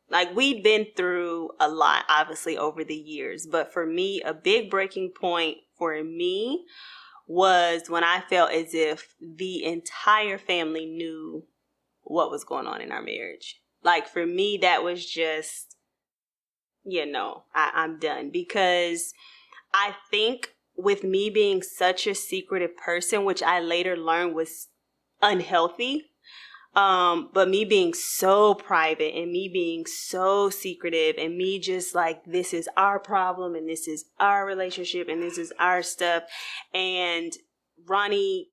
Like, we'd been through a lot, obviously, over the years. But for me, a big breaking point for me was when I felt as if the entire family knew what was going on in our marriage. Like, for me, that was just, I'm done. Because I think with me being such a secretive person, which I later learned was unhealthy, but me being so private and me being so secretive and me just like, this is our problem and this is our relationship and this is our stuff. And Ronnie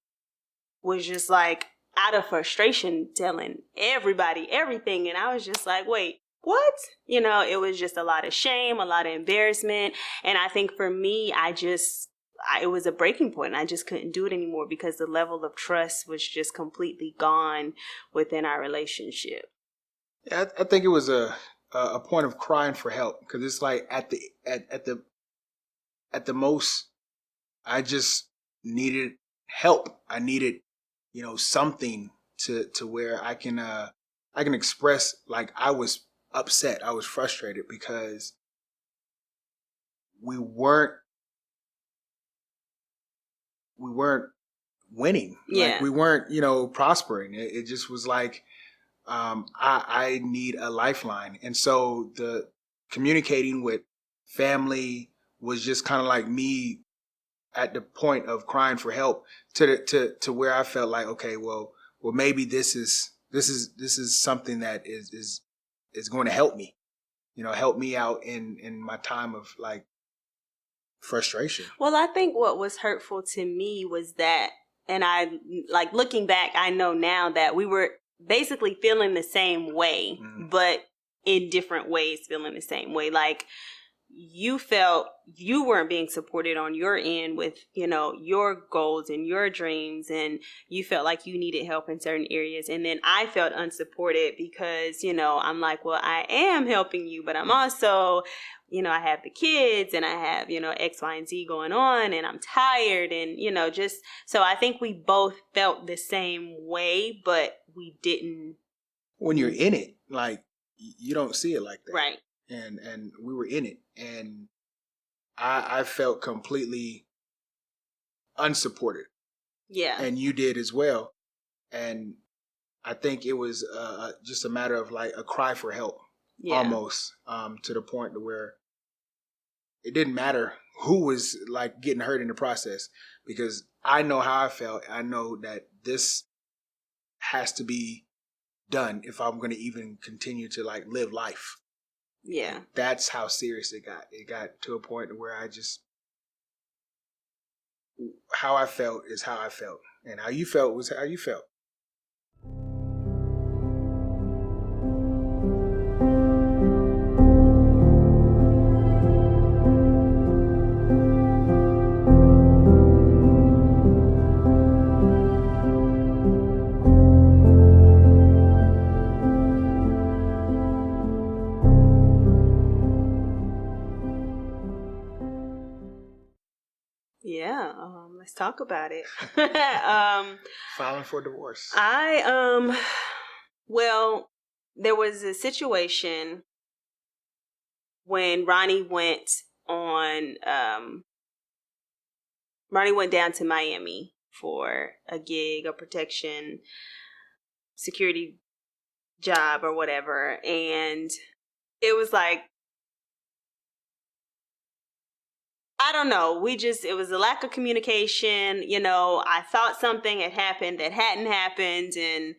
was just like, out of frustration, telling everybody everything. And I was just like, wait, what? It was just a lot of shame, a lot of embarrassment. And I think for me, it was a breaking point, and I just couldn't do it anymore because the level of trust was just completely gone within our relationship. Yeah, I think it was a point of crying for help, because it's like at the most, I just needed help. I needed, something to where I can express, like, I was upset, I was frustrated because we weren't we weren't winning. Like, Yeah. we weren't, prospering. It just was like, I need a lifeline. And so the communicating with family was just kind of like me at the point of crying for help, to where I felt like, okay, well, maybe this is something that is going to help me, help me out in my time of, like, frustration. Well, I think what was hurtful to me was that, and I, like, looking back, I know now that we were basically feeling the same way, but in different ways feeling the same way. Like, you felt you weren't being supported on your end with, your goals and your dreams, and you felt like you needed help in certain areas. And then I felt unsupported because, I'm like, well, I am helping you, but I'm also, I have the kids and I have, X, Y, and Z going on, and I'm tired, and, just, so I think we both felt the same way, but we didn't. When you're in it, like, you don't see it like that. Right. And we were in it, and I felt completely unsupported. Yeah. And you did as well. And I think it was just a matter of, like, a cry for help, almost, to the point to where it didn't matter who was, like, getting hurt in the process, because I know how I felt. I know that this has to be done if I'm going to even continue to, like, live life. Yeah. That's how serious it got. It got to a point where how I felt is how I felt, and how you felt was how you felt. Yeah, let's talk about it. Filing for divorce. Well, there was a situation when Ronnie went down to Miami for a gig, a protection security job or whatever, and it was like, I don't know. It was a lack of communication. I thought something had happened that hadn't happened, and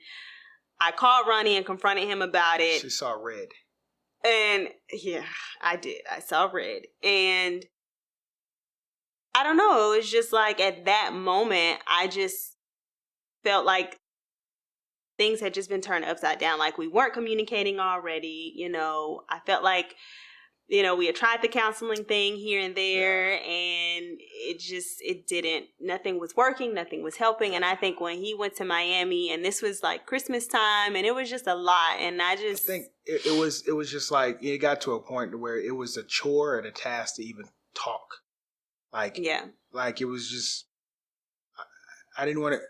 I called Ronnie and confronted him about it. She saw red. And yeah, I did. I saw red. And I don't know. It was just like, at that moment, I just felt like things had just been turned upside down. Like, we weren't communicating already. I felt like, we had tried the counseling thing here and there, and nothing was working, nothing was helping. And I think when he went to Miami, and this was like Christmas time, and it was just a lot, and I think it was just like, it got to a point where it was a chore and a task to even talk. Like, yeah. Like, it was just, I didn't want to,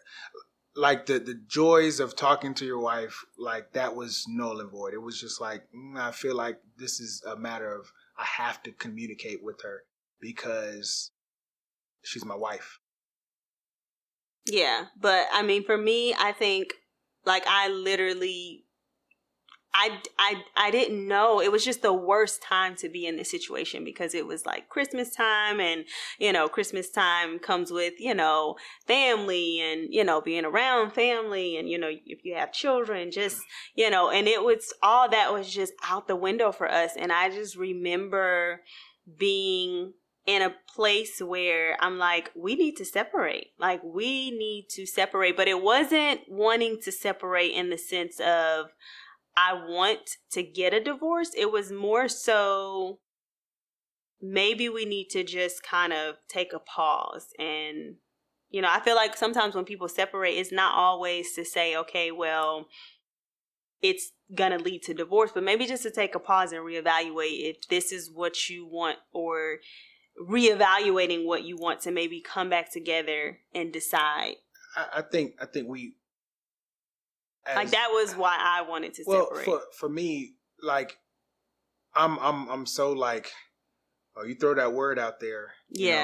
like the joys of talking to your wife, like that was null and void. It was just like, I feel like this is a matter of I have to communicate with her because she's my wife. Yeah, but I mean, for me, I think like I literally I didn't know. It was just the worst time to be in this situation because it was like Christmas time, and Christmas time comes with family, and being around family, and if you have children, just and it was all that was just out the window for us. And I just remember being in a place where I'm like, we need to separate. Like, we need to separate. But it wasn't wanting to separate in the sense of I want to get a divorce. It was more so maybe we need to just kind of take a pause. And, I feel like sometimes when people separate, it's not always to say, okay, well, it's going to lead to divorce, but maybe just to take a pause and reevaluate if this is what you want, or reevaluating what you want to maybe come back together and decide. I think we, like, that was why I wanted to separate. For me, like I'm so like, oh, you throw that word out there,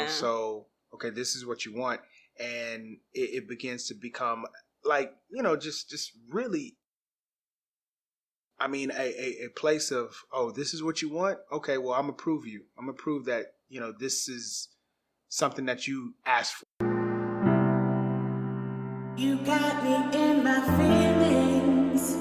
so okay, this is what you want, and it begins to become like, just really, I mean, a place of, oh, this is what you want, okay, well, I'm gonna prove that this is something that you asked for. You got me in my feelings.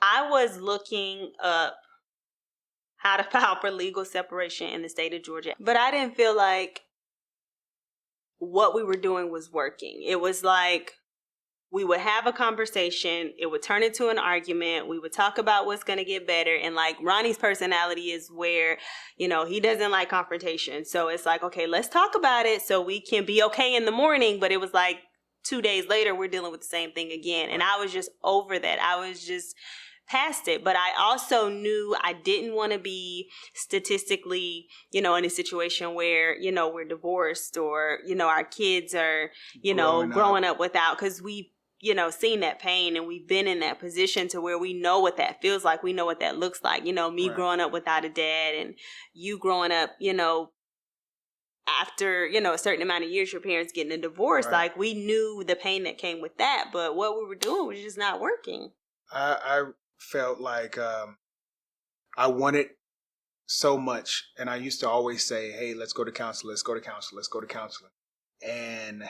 I was looking up how to file for legal separation in the state of Georgia, but I didn't feel like what we were doing was working. It was like we would have a conversation, it would turn into an argument, we would talk about what's going to get better. And like, Ronnie's personality is where, he doesn't like confrontation. So it's like, okay, let's talk about it so we can be okay in the morning. But it was like 2 days later, we're dealing with the same thing again. And I was just over that. I was just past it. But I also knew I didn't want to be statistically, in a situation where, we're divorced, or, our kids are, growing up without, because we seen that pain, and we've been in that position to where we know what that feels like. We know what that looks like. Me Right. growing up without a dad, and you growing up, after, a certain amount of years, your parents getting a divorce. Right. Like, we knew the pain that came with that, but what we were doing was just not working. I felt like I wanted so much, and I used to always say, hey, let's go to counseling, let's go to counseling, let's go to counseling. And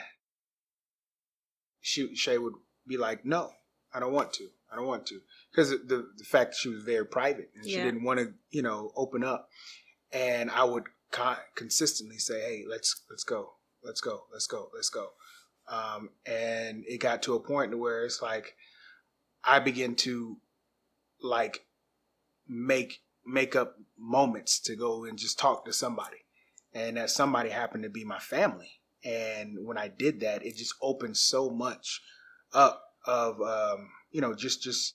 Shay would be like, no, I don't want to. Because the fact that she was very private, and she didn't want to, open up. And I would consistently say, hey, let's go. And it got to a point where it's like, I began to like make up moments to go and just talk to somebody. And that somebody happened to be my family. And when I did that, it just opened so much up of, just,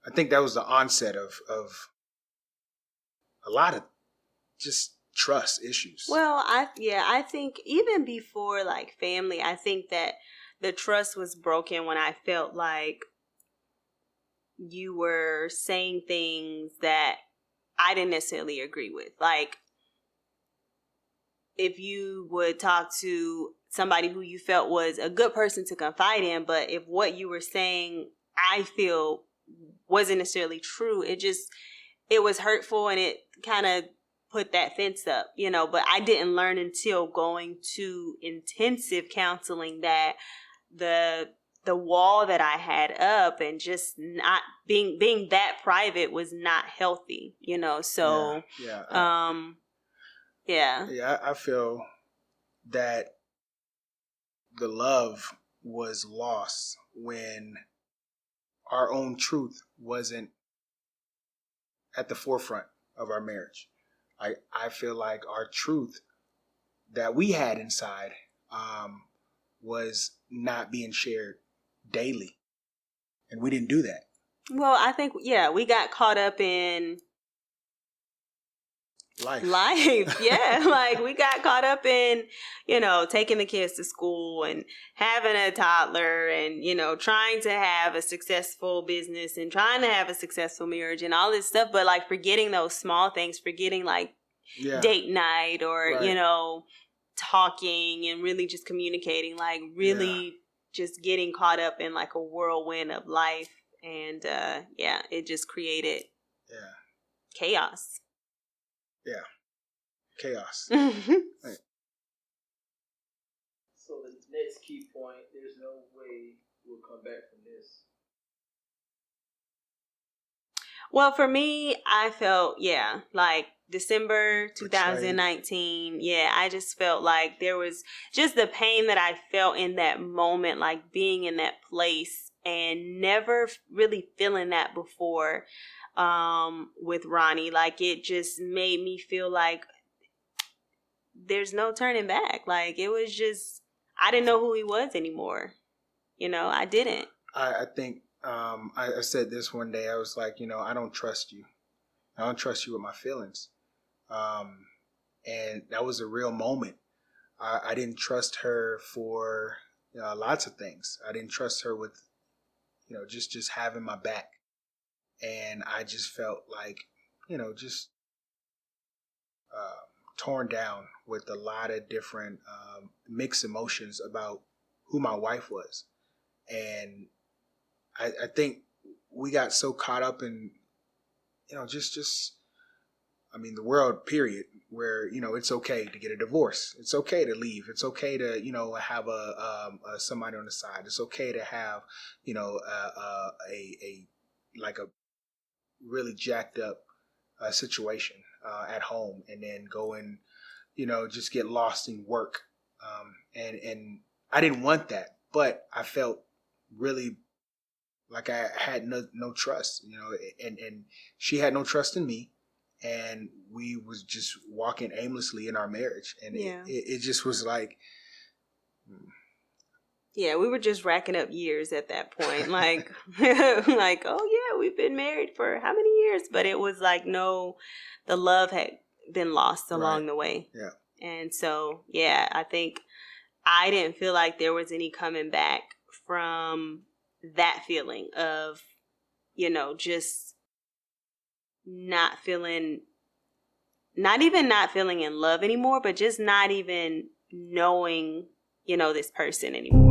I think that was the onset of a lot of just trust issues. Well, I think even before like family, I think that the trust was broken when I felt like you were saying things that I didn't necessarily agree with. Like, if you would talk to somebody who you felt was a good person to confide in, but if what you were saying, I feel, wasn't necessarily true, it was hurtful, and it kind of put that fence up, but I didn't learn until going to intensive counseling that the wall that I had up, and just not being that private, was not healthy, so I feel that the love was lost when our own truth wasn't at the forefront of our marriage. I feel like our truth that we had inside was not being shared daily, and we didn't do that. Well, I think, yeah, we got caught up in life. Yeah. Like we got caught up in, taking the kids to school and having a toddler and, trying to have a successful business and trying to have a successful marriage and all this stuff. But like forgetting those small things, forgetting like Yeah. date night or, Right. talking and really just communicating, like really just getting caught up in like a whirlwind of life. And it just created chaos. Yeah. Chaos. Right. So the next key point, there's no way we'll come back from this. Well, for me, I felt, like December 2019. Yeah, I just felt like there was just the pain that I felt in that moment, like being in that place and never really feeling that before with Ronnie. Like it just made me feel like there's no turning back. Like it was just, I didn't know who he was anymore. I didn't. I think I said this one day. I was like, I don't trust you. I don't trust you with my feelings. And that was a real moment. I didn't trust her for lots of things. I didn't trust her with, just having my back. And I just felt like, just torn down with a lot of different mixed emotions about who my wife was. And I think we got so caught up in, the world, period, where, it's okay to get a divorce. It's okay to leave. It's okay to, have a somebody on the side. It's okay to have, a like a really jacked up situation at home and then go and, just get lost in work. And I didn't want that, but I felt really like I had no trust, and she had no trust in me, and we was just walking aimlessly in our marriage, and it just was like, yeah, we were just racking up years at that point, like, like, oh yeah, we've been married for how many years? But it was like the love had been lost along the way, and so I think I didn't feel like there was any coming back from that feeling of, just not feeling in love anymore, but just not even knowing, this person anymore.